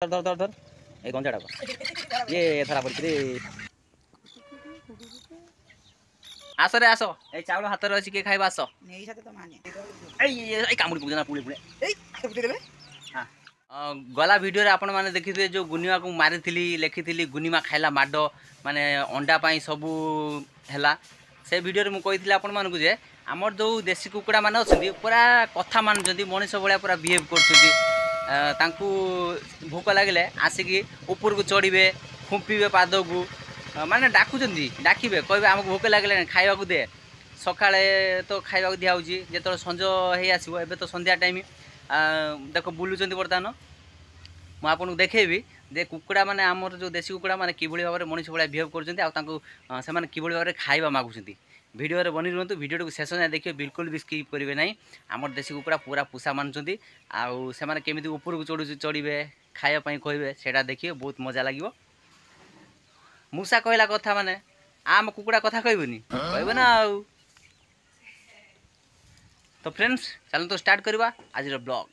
धर धर धर धर ए गंजाटा ये धरा पड़ी आस रे आस ए चावल हाथ रे अछि के खाइबा आस नेई साथे तो माने ए कामुड़ी पुजना पुळे पुळे ए फुटी देबे हां गला वीडियो रे आपण माने देखिथे जो गुनिमा को मारिथिली लेखिथिली गुनिमा खाइला माडो माने अंडा पाई सबु हैला से वीडियो रे मु कहिथिले आपण मानकु जे हमर जो देसी कुकुड़ा माने अछथि पूरा कथा मानजंती मनीष भलिया पूरा बिहेव करछथि तांकु भूक लागले आसिकी ऊपर को चढ़ीबे खुंपीबे पाद को माने डाकुचंती डाकिबे कहबे हमको भूक लागले खाइबा को दे सकाळे तो खाइबा को दिया होची जेतो संज हे आसीबो एबे तो संध्या टाइम देखो बुलुचंती बर्तमान मु आपन देखेबी जे कुकुड़ा माने हमर जो देसी कुकुड़ा माने किबळी भाबरे मनीष भलिया बिहेव करछंती आ तांकु से माने किबळी भाबरे खाइबा मागुचंती वीडियो रे बनी रहतु वीडियो को शेष जाए देखिए बिल्कुल भी स्किप करेंगे ना आमर देसी कुकुड़ा पूरा पोषा मानुंट आउ से माने केमिति ऊपर को चढ़ीबे खाइबा कहबे सेटा देखिए बहुत मजा लगे मूसा कहला कथा माने आम कुकुड़ा कथा कहबेनी कहबे ना आउ तो फ्रेंड्स चलो तो स्टार्ट करवा आज ब्लॉग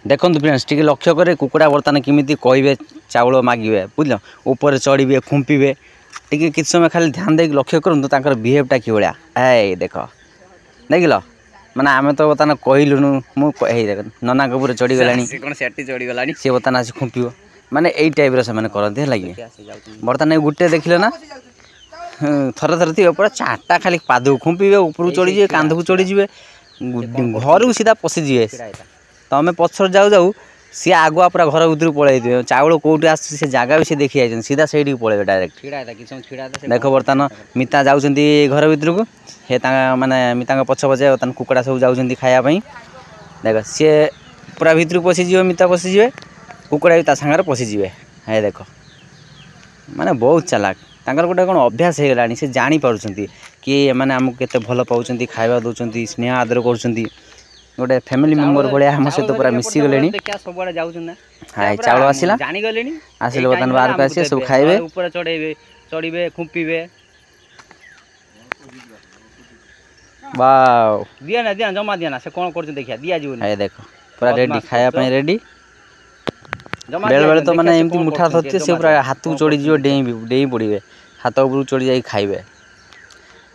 देखो फ्रेंड्स टी लक्ष्य करे कुकुड़ा बर्तमान केमिति कहबे चाउल मागिबे बुझल ऊपर चढ़ीबे खुंपीबे टी कि समय खाली ध्यान दे लक्ष्य करूँ तांकर बिहेवटा कि भाया ए देख देख माने आम तो बर्तमान कहलुनु मुझे नना कपूर चढ़ीगला चढ़ीगला सी बर्तमान आस खुंपीब माने यही टाइप से करते है लगे बर्तमान गोटे देखिले ना थर थर थी पूरा चारटा खाली पाद को खुंपीबे ऊपर चढ़ीजे कांध को चढ़ीजे घर को सीधा पशिजे तमें पछर जाऊ जाऊ सी आगुआ पूरा घर भर पलैथे चाउल कौटी आस जगह भी सी देखी जाए सीधा से पलैबे डायरेक्ट देख बर्तमान मिता जाऊँगी घर भर को हे माने मिता पछ पछे बर्तमान कुकुड़ा सब जाऊँगी खायापाई देख सी पूरा भितर पशिजे मिता पशिजे कुकुड़ा भी सागर पशिजे हे देख माने बहुत चालाक तांकर गोटे कौन अभ्यास हो गलानी से जानी पारुछंती कि माने हमको केते भल पाउछंती खाइबा दउछंती स्नेह आदर करुछंती गोटे फैमिली मेंबर भाया हम सहित पूरा मिसी गले हाय चावल आसला आसिले बर्तमान बाहर को आसी सब खाइबे ऊपर चढ़ेबे चढ़ीबे खुंपीबे वाओ दिया ना जमा दिया ना से कोन करछ देखिया दिया जीवन हाय देखो पूरा रेडी खाया पई रेडी बेल बेल तो माने एमती मुठा थते से पूरा हाथ को चढ़ी जियो डेई पड़िबे हाथ ऊपर चढ़ी जाई खाइबे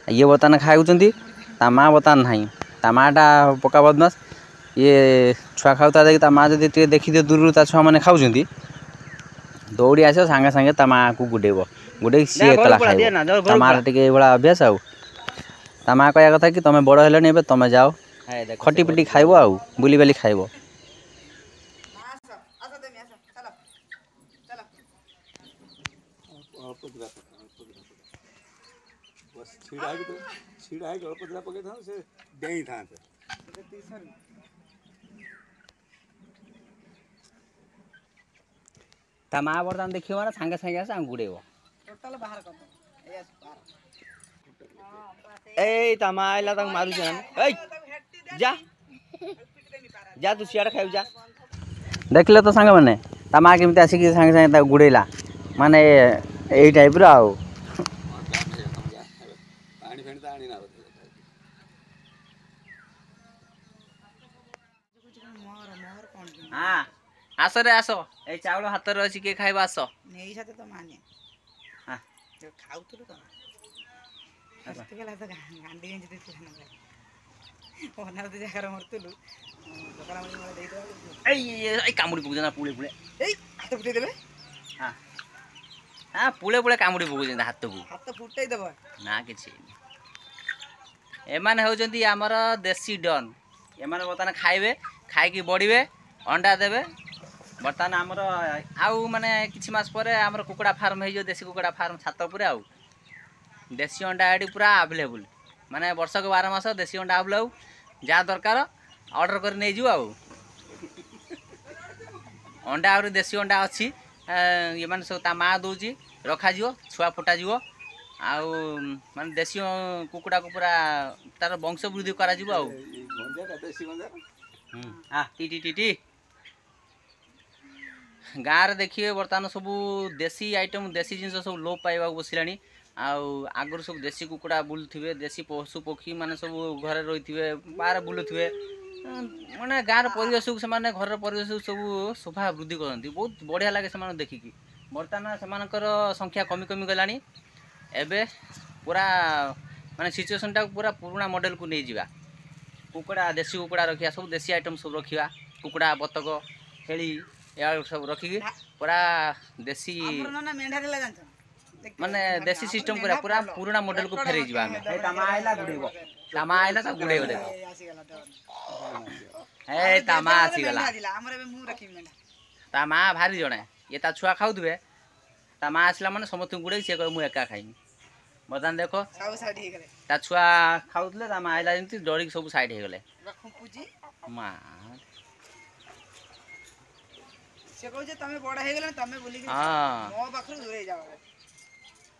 ये बर्तमान खाउछंती ता मां बर्तमान नाही ता माटा पका बदमाश ये छुआ खाऊता देखी माँ जब देखी दे दूर छुआ मैंने खाऊँ दौड़ी आस सांगे सांगे ता माँ को गुडेब गुडे सी एकला खाइब मार टे अभ्यास आउ ता माँ कह कथा कि तुम बड़ है तुम जाओ खटी पिटी खाइब आउ बुली बाली खाइब ता माँ बर्तमान देखियो माने सांगे सांगे आस गुड़ेब टोटल बाहर कर दो ए ता माँ आइला तक मारू जान ए जा जा तू सियाड़ खाइब जा देखले तो सांग माने ता माँ केमते आसी कि सांगे सांगे ता गुड़ेला माने एई टाइप रो आउ पानी फेंड ता आनी ना हाँ आस रे आस ए चावल हाथ रे अछि के खाइबा आस नेई साथे तो माने हां खाउतलु तो हस्ते गेला तो गांडी गंजी दे तू ओना तो जकर मरतलु सकाळ मणी मला देई दो ए कामुडी पुगजना पुळे पुळे ए हाथ फुटै देबे हां हां पुळे पुळे कामुडी पुगजना हाथ फुटै देबो ना किछि ए माने हो जंती हमर देसी डन ए माने बर्तमान खाइबे खाइ की बढिबे अंडा देबे बर्तमान आमर आउ माने किछि मास परे आमर कुकुड़ा फार्म हे जो देसी कुकुड़ा फार्म छात पुरे आउ देसी अंडा एडी पूरा अवेलेबल माने वर्ष को 12 मास देसी अंडा अवेलेबल जा दरकार ऑर्डर कर नै जियो आउ अंडा और देसी अंडा अछि ये माने सब ता मा दोजी रखा जियो छुआ फुटा जियो आउ माने देसी कुकुड़ा को पूरा तार वंश वृद्धि करा जियो आउ गंजा देसी गंजा हां टी टी टी टी गाँव में देखिए बर्तमान सब देसी आइटम देसी जिन सब लोप पाइबा बसला आगुरी सब देसी कुकुड़ा बुलुवे देसी पशु पक्षी माने सब घर रही बाहर बुलुवे ମାନେ ଗାଁର ପରିବେଶକୁ ସେମାନେ ଘରର ପରିବେଶକୁ ସବୁ ଶୋଭା ବୃଦ୍ଧି କରନ୍ତି। ବହୁତ ବଢ଼ିଆ ଲାଗେ ସେମାନଙ୍କୁ ଦେଖିକି। ବର୍ତ୍ତମାନ ସେମାନଙ୍କର ସଂଖ୍ୟା କମି କମି ଗଲାଣି। ଏବେ ପୁରା ମାନେ ସିଚୁଏସନଟାକୁ ପୁରା ପୁରୁଣା ମଡ଼େଲକୁ ନେଇଯିବା। କୁକୁଡ଼ା ଦେଶୀ କୁକୁଡ଼ା ରଖିବା, ସବୁ ଦେଶୀ ଆଇଟମ୍ ସବୁ ରଖିବା। କୁକୁଡ଼ା, ବତକ, ଛେଳି ଏଗୁଡ଼ା ସବୁ ରଖିକି ପୁରା ଦେଶୀ ମାନେ ଦେଶୀ ସିଷ୍ଟମ୍ କରିବା, ପୁରା ପୁରୁଣା ମଡ଼େଲକୁ ଫେରେଇ ଯିବା ଆମେ। ଏ ତାମା ଆଇଲା ଗୁଡ଼େଇବ, ତାମା ଆଇଲା ତାକୁ ଗୁଡ଼େଇବ। ଦେଖ ଏ ତାମା ଆସିଗଲା। ତା ମା ଭାରି ଜଣେ, ଇଏ ତା ଛୁଆ ଖାଉଥିବେ, ତା ମା ଆସିଲା ମାନେ ସମସ୍ତଙ୍କୁ ଗୁଡ଼େଇ, ସିଏ କହିବ ମୁଁ ଏକା ଖାଇମି। ବର୍ତ୍ତମାନ ଦେଖ ତା ଛୁଆ ଖାଉଥିଲେ, ତା ମା ଆଇଲା ଯେମିତି ଡରିକି ସବୁ ସାଇଡ୍ ହେଇଗଲେ। ମା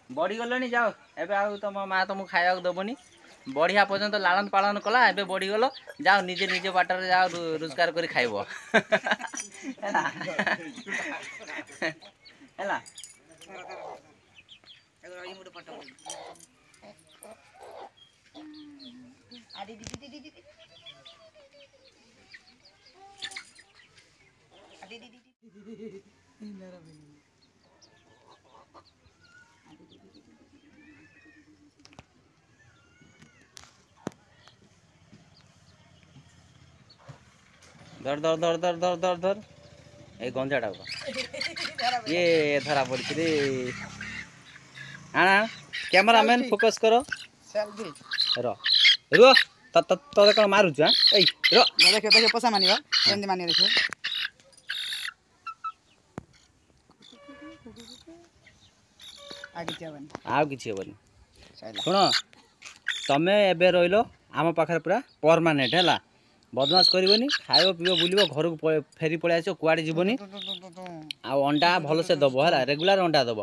ବଢ଼ିଗଲେଣି, ଯାଅ ଏବେ ଆଉ ତମ ମା ତମକୁ ଖାଇବାକୁ ଦେବନି। ବଢ଼ିଆ ପର୍ଯ୍ୟନ୍ତ ଲାଳନ ପାଳନ କଲା, ଏବେ ବଢ଼ିଗଲ, ଯାଅ ନିଜେ ନିଜ ବାଟରେ ଯାଅ ରୋଜଗାର କରି ଖାଇବ। ହେଲା ହେଲା। ଧର ଧର ଧର ଧର ଧର ଧର ଧର ଏଇ ଗଞ୍ଜାଟାକୁ ଇଏ ଧରା ପଡ଼ିଛି ରେ। ଆଣା କ୍ୟାମେରାମ୍ୟାନ୍ ଫୋକସ୍ କର। ରୁହ ତତେ କ'ଣ ମାରୁଛୁ? ଏଇ ଦେଖିବ ପୋଷା ମାନିବ, କେମିତି ମାନିବ ଦେଖିବ। ଆଉ କିଛି ହେବନି। ଶୁଣ, ତମେ ଏବେ ରହିଲ ଆମ ପାଖରେ ପୁରା ପରମାନେଣ୍ଟ ହେଲା। ବଦମାସ କରିବନି, ଖାଇବ ପିଇବ ବୁଲିବ, ଘରକୁ ଫେରି ପଳେଇ ଆସିବ, କୁଆଡ଼େ ଯିବନି। ଆଉ ଅଣ୍ଡା ଭଲସେ ଦେବ ହେଲା, ରେଗୁଲାର ଅଣ୍ଡା ଦେବ।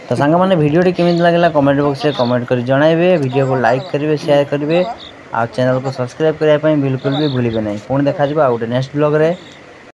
ତ ସାଙ୍ଗମାନେ ଭିଡ଼ିଓଟି କେମିତି ଲାଗିଲା କମେଣ୍ଟ ବକ୍ସରେ କମେଣ୍ଟ କରି ଜଣାଇବେ। ଭିଡ଼ିଓକୁ ଲାଇକ୍ କରିବେ, ସେୟାର କରିବେ, ଆଉ ଚ୍ୟାନେଲକୁ ସବସ୍କ୍ରାଇବ୍ କରିବା ପାଇଁ ବିଲକୁଲ ବି ଭୁଲିବେ ନାହିଁ। ପୁଣି ଦେଖାଯିବ ଆଉ ଗୋଟେ ନେକ୍ସଟ ବ୍ଲଗ୍ରେ।